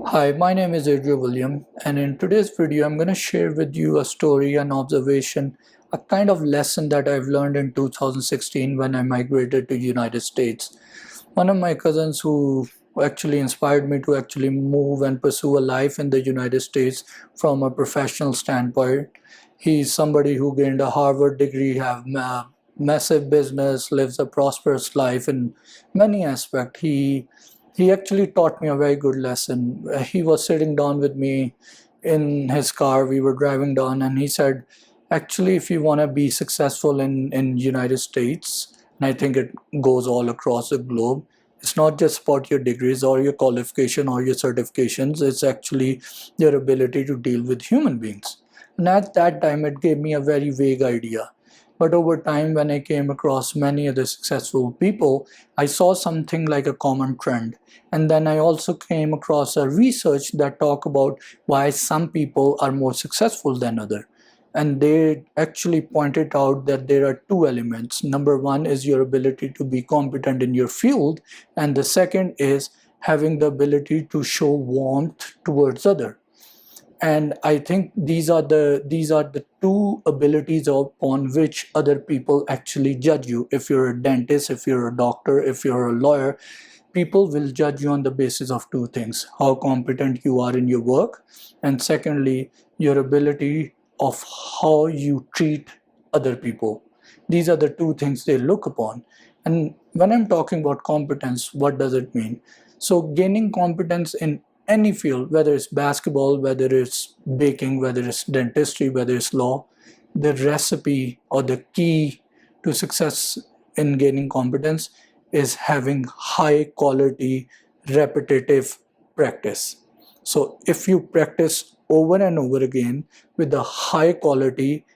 Hi, my name is Adriel William, and in today's video, I'm going to share with you a story, an observation, a kind of lesson that I've learned in 2016 when I migrated to United States. One of my cousins who actually inspired me to actually move and pursue a life in the United States from a professional standpoint. He's somebody who gained a Harvard degree, have massive business, lives a prosperous life in many aspects. He actually taught me a very good lesson. He was sitting down with me in his car. We were driving down, and he said, "Actually, if you want to be successful in United States, and I think it goes all across the globe, it's not just about your degrees or your qualification or your certifications. It's actually your ability to deal with human beings." And at that time, it gave me a very vague idea. But over time, when I came across many other successful people, I saw something like a common trend. And then I also came across a research that talk about why some people are more successful than others. And they actually pointed out that there are two elements. Number one is your ability to be competent in your field, and the second is having the ability to show warmth towards others. And I think these are the two abilities upon which other people actually judge you. If you're a dentist, if you're a doctor, if you're a lawyer, people will judge you on the basis of two things: how competent you are in your work, and secondly, your ability of how you treat other people. These are the two things they look upon. And when I'm talking about competence, what does it mean? So gaining competence in any field, whether it's basketball, whether it's baking, whether it's dentistry, whether it's law, the recipe or the key to success in gaining competence is having high quality repetitive practice. So if you practice over and over again with a high quality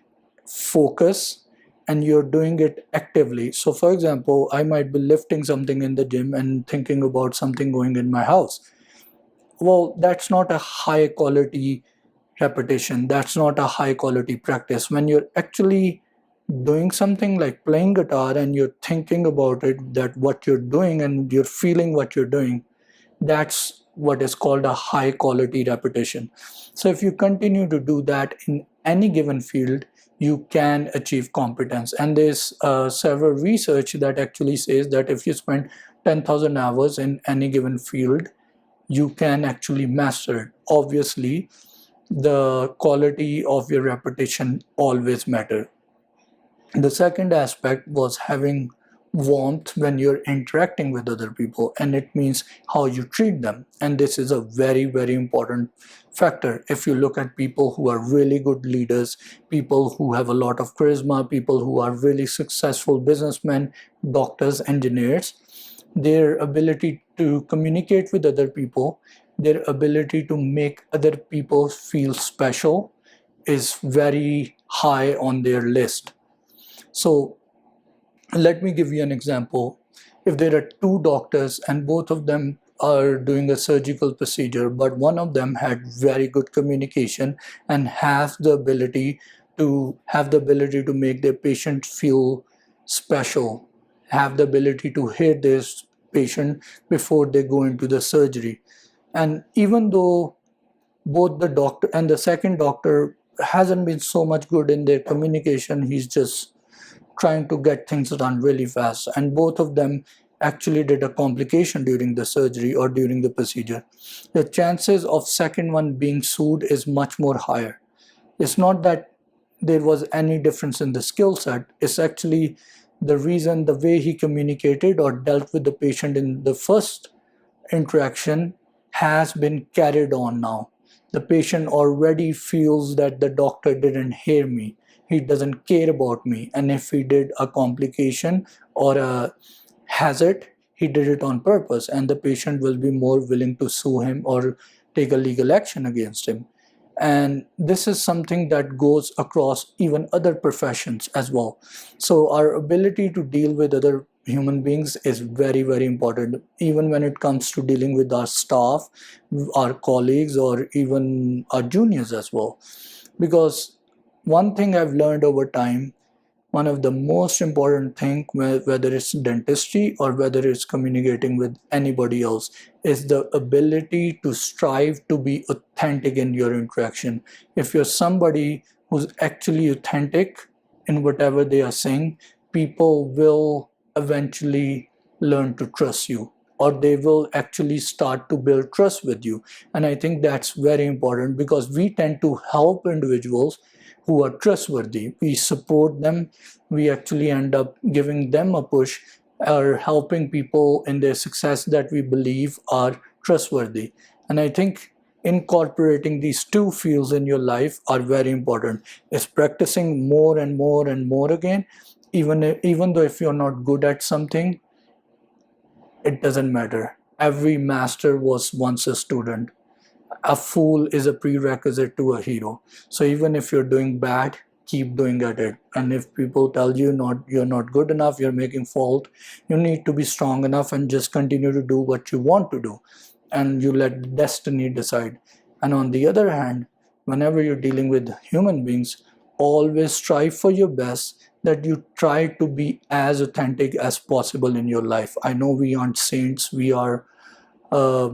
focus, and you're doing it actively. So for example, I might be lifting something in the gym and thinking about something going in my house. Well, that's not a high quality repetition, that's not a high quality practice. When you're actually doing something like playing guitar and you're thinking about it, that what you're doing and you're feeling what you're doing, that's what is called a high quality repetition. So if you continue to do that in any given field, you can achieve competence. And there's several research that actually says that if you spend 10,000 hours in any given field, you can actually master it. Obviously, the quality of your repetition always matter. The second aspect was having warmth when you're interacting with other people, and it means how you treat them. And this is a very, very important factor. If you look at people who are really good leaders, people who have a lot of charisma, people who are really successful businessmen, doctors, engineers, their ability to communicate with other people, their ability to make other people feel special is very high on their list. So let me give you an example. If there are two doctors and both of them are doing a surgical procedure, but one of them had very good communication and has the ability to make their patient feel special, have the ability to hear this patient before they go into the surgery. And even though both the doctor and the second doctor hasn't been so much good in their communication, he's just trying to get things done really fast, and both of them actually did a complication during the surgery or during the procedure, the chances of second one being sued is much more higher. It's not that there was any difference in the skill set, it's actually the reason, the way he communicated or dealt with the patient in the first interaction has been carried on now. The patient already feels that the doctor didn't hear me, he doesn't care about me, and if he did a complication or a hazard, he did it on purpose, and the patient will be more willing to sue him or take a legal action against him. And this is something that goes across even other professions as well. So our ability to deal with other human beings is very, very important, even when it comes to dealing with our staff, our colleagues, or even our juniors as well. Because one thing I've learned over time, one of the most important thing, whether it's dentistry or whether it's communicating with anybody else, is the ability to strive to be authentic in your interaction. If you're somebody who's actually authentic in whatever they are saying, people will eventually learn to trust you, or they will actually start to build trust with you. And I think that's very important, because we tend to help individuals who are trustworthy. We support them. We actually end up giving them a push, or helping people in their success that we believe are trustworthy. And I think incorporating these two fields in your life are very important. It's practicing more and more and more again. Even though if you're not good at something, it doesn't matter. Every master was once a student. A fool is a prerequisite to a hero. So even if you're doing bad, keep doing at it. And if people tell you you're not good enough, you're making fault, you need to be strong enough and just continue to do what you want to do, and you let destiny decide. And on the other hand, whenever you're dealing with human beings, always strive for your best, that you try to be as authentic as possible in your life. I know we aren't saints. We are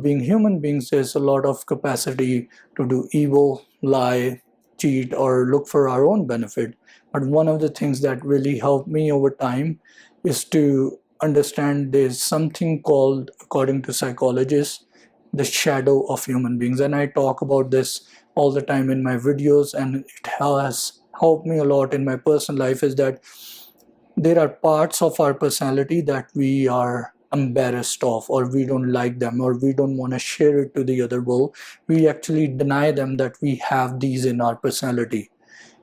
being human beings. There's a lot of capacity to do evil, lie, cheat, or look for our own benefit. But one of the things that really helped me over time is to understand there's something called, according to psychologists, the shadow of human beings. And I talk about this all the time in my videos, and it has helped me a lot in my personal life, is that there are parts of our personality that we are embarrassed of, or we don't like them, or we don't want to share it to the other world. We actually deny them that we have these in our personality.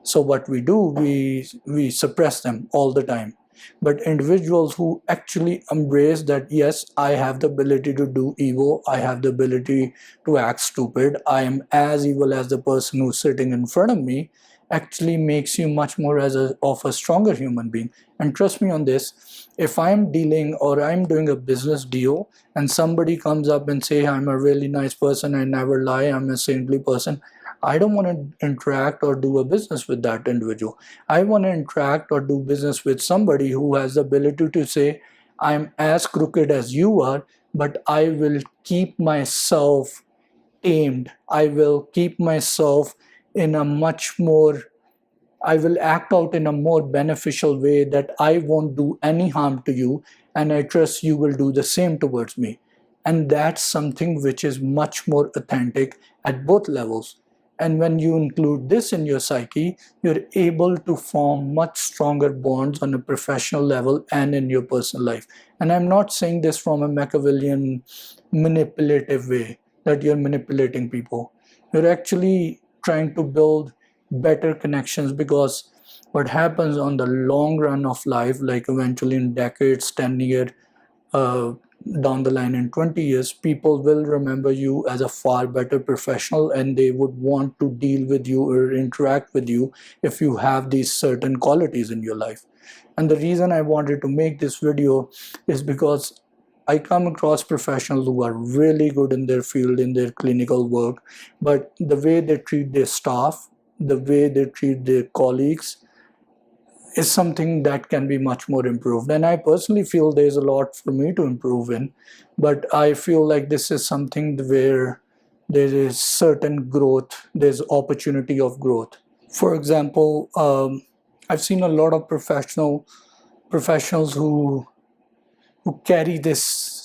So what we do, we suppress them all the time. But individuals who actually embrace that, yes, I have the ability to do evil, I have the ability to act stupid, I am as evil as the person who's sitting in front of me, actually makes you much more of a stronger human being. And trust me on this, if I'm dealing or I'm doing a business deal and somebody comes up and say, I'm a really nice person, I never lie, I'm a saintly person, I don't want to interact or do a business with that individual. I want to interact or do business with somebody who has the ability to say, I'm as crooked as you are, but I will keep myself tamed. I will keep myself in a much more, I will act out in a more beneficial way, that I won't do any harm to you, and I trust you will do the same towards me. And that's something which is much more authentic at both levels. And when you include this in your psyche, you're able to form much stronger bonds on a professional level and in your personal life. And I'm not saying this from a Machiavellian manipulative way, that you're manipulating people. You're actually trying to build better connections, because what happens on the long run of life, like eventually in decades, 10 years uh, down the line, in 20 years, people will remember you as a far better professional, and they would want to deal with you or interact with you if you have these certain qualities in your life. And the reason I wanted to make this video is because I come across professionals who are really good in their field, in their clinical work, but the way they treat their staff, the way they treat their colleagues, is something that can be much more improved. And I personally feel there's a lot for me to improve in, but I feel like this is something where there is certain growth, there's opportunity of growth. For example, I've seen a lot of professionals who carry this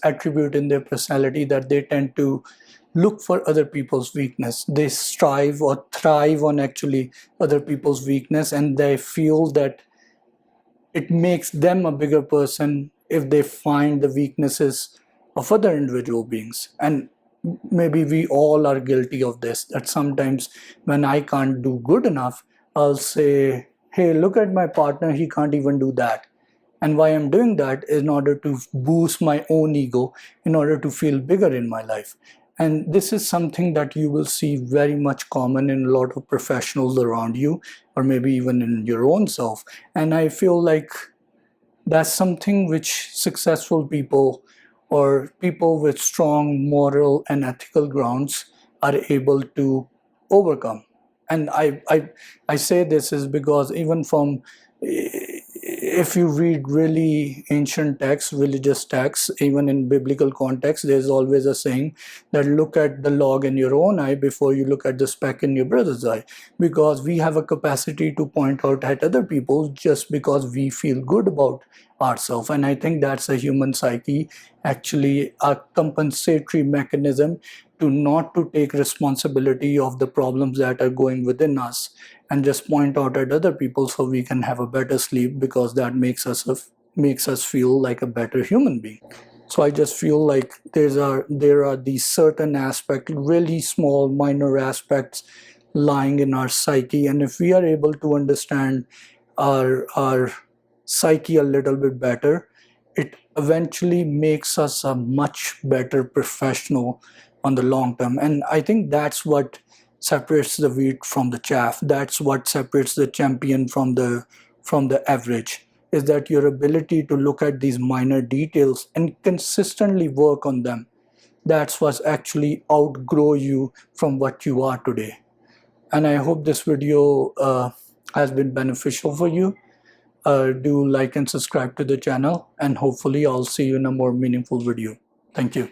attribute in their personality, that they tend to look for other people's weakness. They strive or thrive on actually other people's weakness, and they feel that it makes them a bigger person if they find the weaknesses of other individual beings. And maybe we all are guilty of this, that sometimes when I can't do good enough, I'll say, hey, look at my partner, he can't even do that. And why I'm doing that is in order to boost my own ego, in order to feel bigger in my life. And this is something that you will see very much common in a lot of professionals around you, or maybe even in your own self. And I feel like that's something which successful people, or people with strong moral and ethical grounds, are able to overcome. And I say this is because even from, if you read really ancient texts, religious texts, even in biblical context, there's always a saying that look at the log in your own eye before you look at the speck in your brother's eye, because we have a capacity to point out at other people just because we feel good about ourselves. And I think that's a human psyche, actually a compensatory mechanism to not to take responsibility of the problems that are going within us and just point out at other people so we can have a better sleep, because that makes us feel like a better human being. So I just feel like there are these certain aspects, really small minor aspects lying in our psyche, and if we are able to understand our psyche a little bit better, it eventually makes us a much better professional on the long term. And I think that's what separates the wheat from the chaff. That's what separates the champion from the average, is that your ability to look at these minor details and consistently work on them. That's what actually outgrow you from what you are today. And I hope this video has been beneficial for you. Do like and subscribe to the channel, and hopefully I'll see you in a more meaningful video. Thank you.